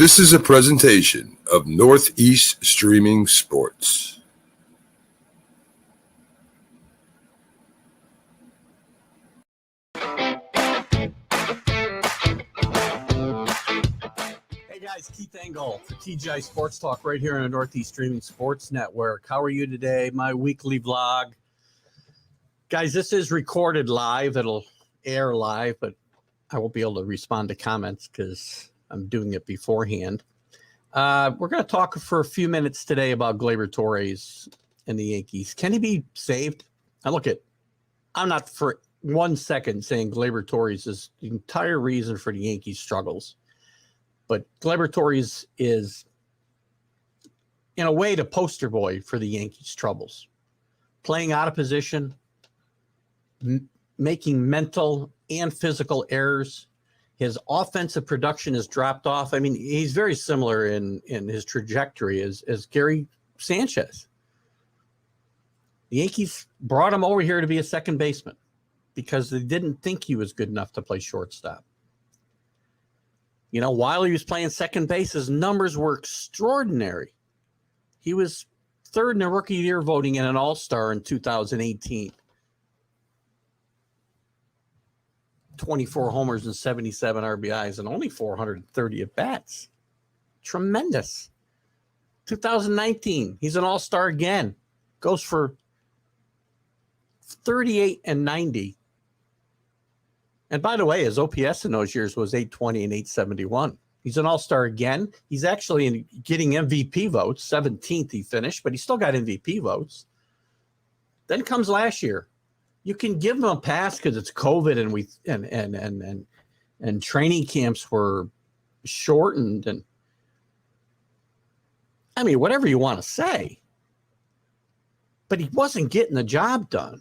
This is a presentation of Northeast Streaming Sports. Hey guys, Keith Engel for TGI Sports Talk right here on the Northeast Streaming Sports Network. How are you today? My weekly vlog. Guys, this is recorded live. It'll air live, but I won't be able to respond to comments because I'm doing it beforehand. We're going to talk for a few minutes today about Gleyber Torres and the Yankees. Can he be saved? Now look, I'm not for 1 second saying Gleyber Torres is the entire reason for the Yankees' struggles. But Gleyber Torres is, in a way, the poster boy for the Yankees' troubles. Playing out of position, making mental and physical errors. His offensive production has dropped off. I mean, he's very similar in his trajectory as Gary Sanchez. The Yankees brought him over here to be a second baseman because they didn't think he was good enough to play shortstop. You know, while he was playing second base, his numbers were extraordinary. He was third in the Rookie of the Year voting and an All-Star in 2018. 24 homers and 77 RBIs and only 430 at-bats. Tremendous. 2019, he's an All-Star again. Goes for 38 and 90. And by the way, his OPS in those years was 820 and 871. He's an All-Star again. He's actually getting MVP votes. 17th he finished, but he still got MVP votes. Then comes last year. You can give him a pass because it's COVID and training camps were shortened, and I mean, whatever you want to say, but he wasn't getting the job done.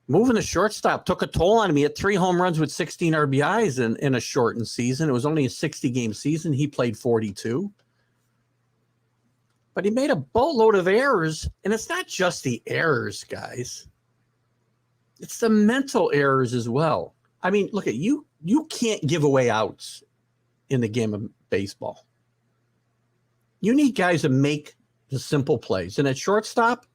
Moving the shortstop took a toll on him. He had 3 home runs with 16 RBIs in a shortened season. It was only a 60-game season. He played 42. But he made a boatload of errors, and it's not just the errors, guys. It's the mental errors as well. I mean, look at you. You can't give away outs in the game of baseball. You need guys to make the simple plays. And at shortstop,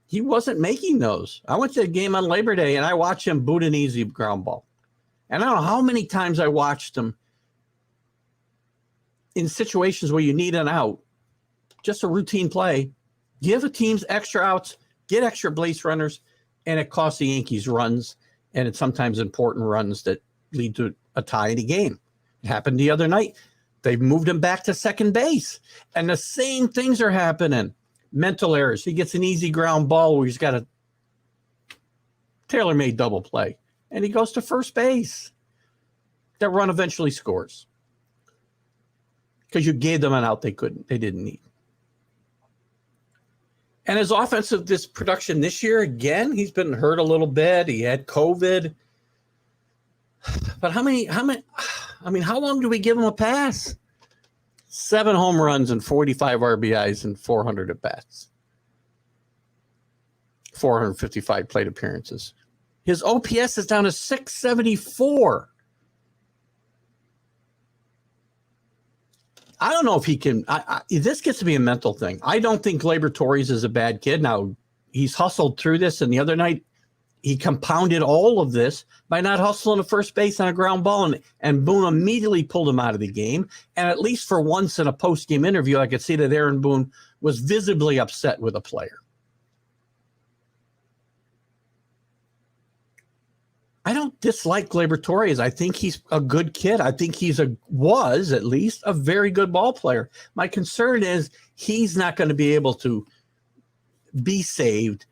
he wasn't making those. I went to a game on Labor Day, and I watched him boot an easy ground ball. And I don't know how many times I watched him in situations where you need an out, just a routine play, give the teams extra outs, get extra base runners, and it costs the Yankees runs, and it's sometimes important runs that lead to a tie in a game. It happened the other night. They moved him back to second base, and the same things are happening. Mental errors. He gets an easy ground ball where he's got a tailor-made double play, and he goes to first base. That run eventually scores because you gave them an out they didn't need. And his offensive production this year, again, he's been hurt a little bit. He had COVID. But how long do we give him a pass? 7 home runs and 45 RBIs and 400 at-bats. 455 plate appearances. His OPS is down to 674. I don't know if he can. This gets to be a mental thing. I don't think Gleyber Torres is a bad kid. Now, he's hustled through this, and the other night he compounded all of this by not hustling to first base on a ground ball, and Boone immediately pulled him out of the game. And at least for once in a post-game interview, I could see that Aaron Boone was visibly upset with a player. I don't dislike Gleyber Torres. I think he's a good kid. I think was at least a very good ball player. My concern is he's not going to be able to be saved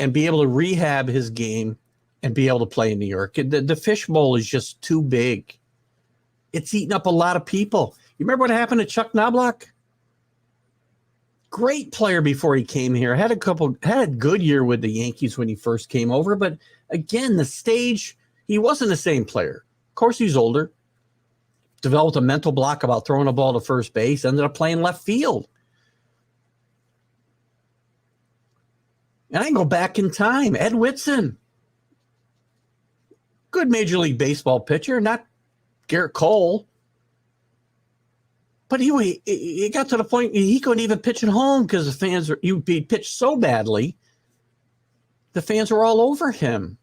and be able to rehab his game and be able to play in New York. The fishbowl is just too big. It's eating up a lot of people. You remember what happened to Chuck Knobloch? Great player before he came here. Had a good year with the Yankees when he first came over, but again, the stage, he wasn't the same player. Of course, he's older. Developed a mental block about throwing a ball to first base, ended up playing left field. And I can go back in time. Ed Whitson. Good Major League Baseball pitcher, not Garrett Cole. But he got to the point he couldn't even pitch at home because the fans he pitched so badly. The fans were all over him.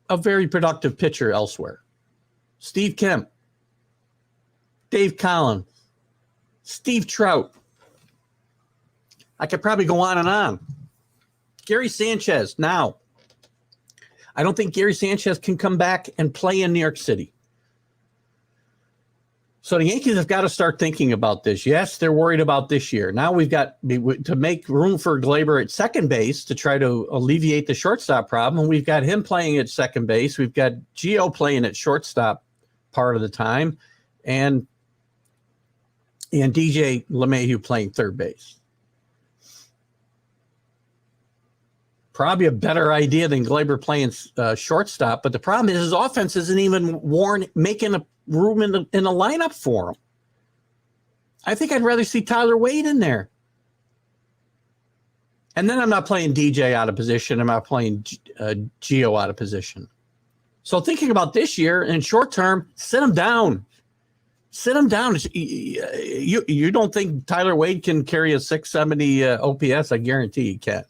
A very productive pitcher elsewhere. Steve Kemp, Dave Collins, Steve Trout. I could probably go on and on. Gary Sanchez. Now, I don't think Gary Sanchez can come back and play in New York City. So the Yankees have got to start thinking about this. Yes, they're worried about this year. Now we've got to make room for Gleyber at second base to try to alleviate the shortstop problem. And we've got him playing at second base. We've got Gio playing at shortstop part of the time. And DJ LeMahieu playing third base. Probably a better idea than Gleyber playing shortstop. But the problem is his offense isn't even making a room in the lineup for him. I think I'd rather see Tyler Wade in there. And then I'm not playing DJ out of position. I'm not playing Gio out of position. So thinking about this year in short term, sit him down. Sit him down. You don't think Tyler Wade can carry a 670 OPS? I guarantee he can.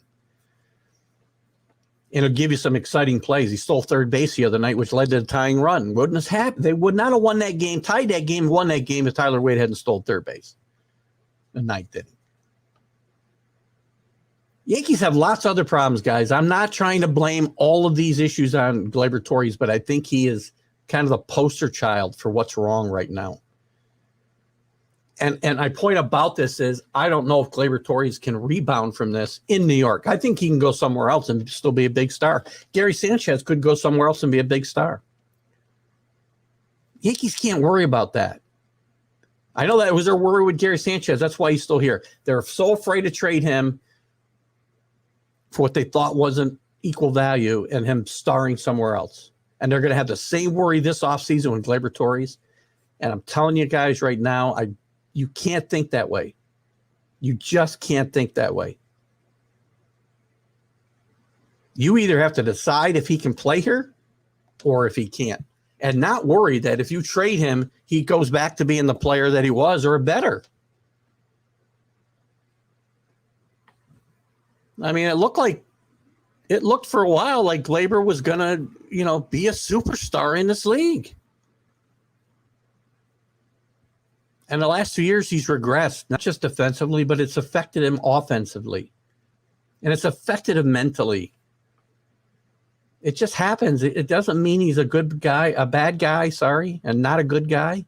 And it'll give you some exciting plays. He stole third base the other night, which led to the tying run. Wouldn't have happened. They would not have won that game, tied that game, won that game if Tyler Wade hadn't stole third base. The ninth inning. Yankees have lots of other problems, guys. I'm not trying to blame all of these issues on Gleyber Torres, but I think he is kind of the poster child for what's wrong right now. And my point about this is I don't know if Gleyber Torres can rebound from this in New York. I think he can go somewhere else and still be a big star. Gary Sanchez could go somewhere else and be a big star. Yankees can't worry about that. I know that was their worry with Gary Sanchez. That's why he's still here. They're so afraid to trade him for what they thought wasn't equal value and him starring somewhere else. And they're going to have the same worry this offseason with Gleyber Torres. And I'm telling you guys right now, you can't think that way. You just can't think that way. You either have to decide if he can play here or if he can't. And not worry that if you trade him, he goes back to being the player that he was or better. I mean, it looked for a while like Gleyber was going to, be a superstar in this league. And the last 2 years, he's regressed, not just defensively, but it's affected him offensively. And it's affected him mentally. It just happens. It doesn't mean he's a good guy, a bad guy, and not a good guy.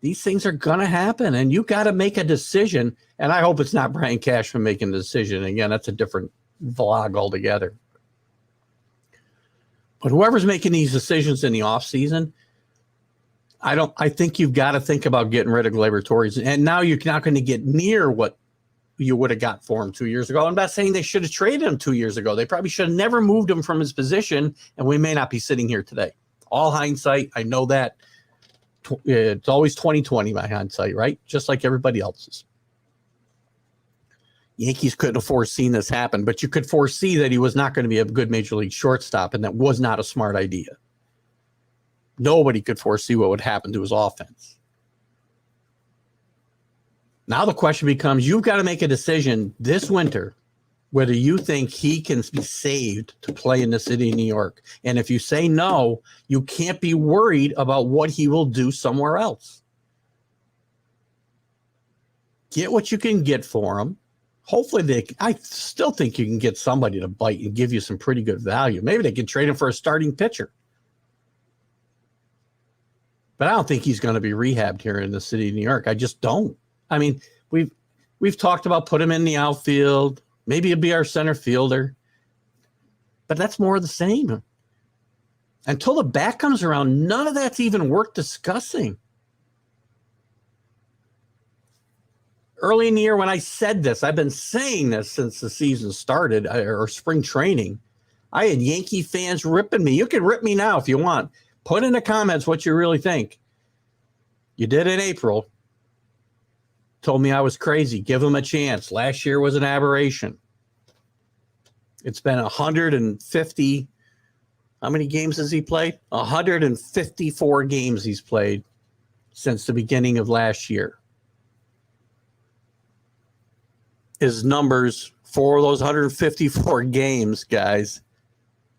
These things are going to happen, and you got to make a decision. And I hope it's not Brian Cashman making the decision. Again, that's a different vlog altogether. But whoever's making these decisions in the offseason, I think you've got to think about getting rid of Gleyber Torres. And now you're not going to get near what you would have got for him 2 years ago. I'm not saying they should have traded him 2 years ago. They probably should have never moved him from his position, and we may not be sitting here today. All hindsight, I know that. It's always 20/20 my hindsight, right? Just like everybody else's. Yankees couldn't have foreseen this happen, but you could foresee that he was not going to be a good major league shortstop, and that was not a smart idea. Nobody could foresee what would happen to his offense. Now the question becomes, you've got to make a decision this winter whether you think he can be saved to play in the city of New York. And if you say no, you can't be worried about what he will do somewhere else. Get what you can get for him. Hopefully I still think you can get somebody to bite and give you some pretty good value. Maybe they can trade him for a starting pitcher. But I don't think he's going to be rehabbed here in the city of New York. I just don't. I mean, we've talked about put him in the outfield. Maybe he'll be our center fielder. But that's more of the same. Until the bat comes around, none of that's even worth discussing. Early in the year when I said this, I've been saying this since the season started, or spring training, I had Yankee fans ripping me. You can rip me now if you want. Put in the comments what you really think. You did in April. Told me I was crazy. Give him a chance. Last year was an aberration. It's been 150. How many games has he played? 154 games he's played. since the beginning of last year. His numbers for those 154 games, guys,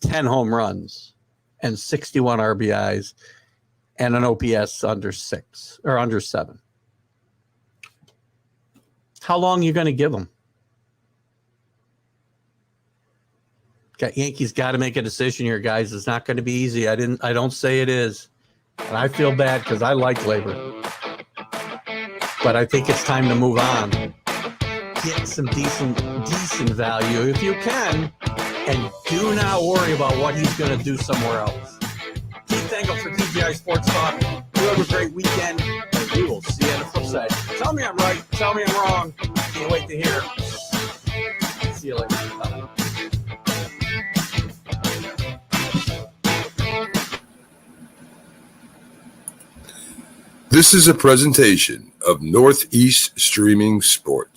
10 home runs and 61 RBIs and an OPS under 6 or under 7. How long are you going to give him? Yankees got to make a decision here, guys. It's not going to be easy. I don't say it is. And I feel bad because I like Gleyber. But I think it's time to move on. Get some decent value if you can. And do not worry about what he's going to do somewhere else. Keith Engel for TGI Sports Talk. You have a great weekend. And we will see you on the flip side. Tell me I'm right. Tell me I'm wrong. Can't wait to hear. See you later. Bye. This is a presentation of Northeast Streaming Sports.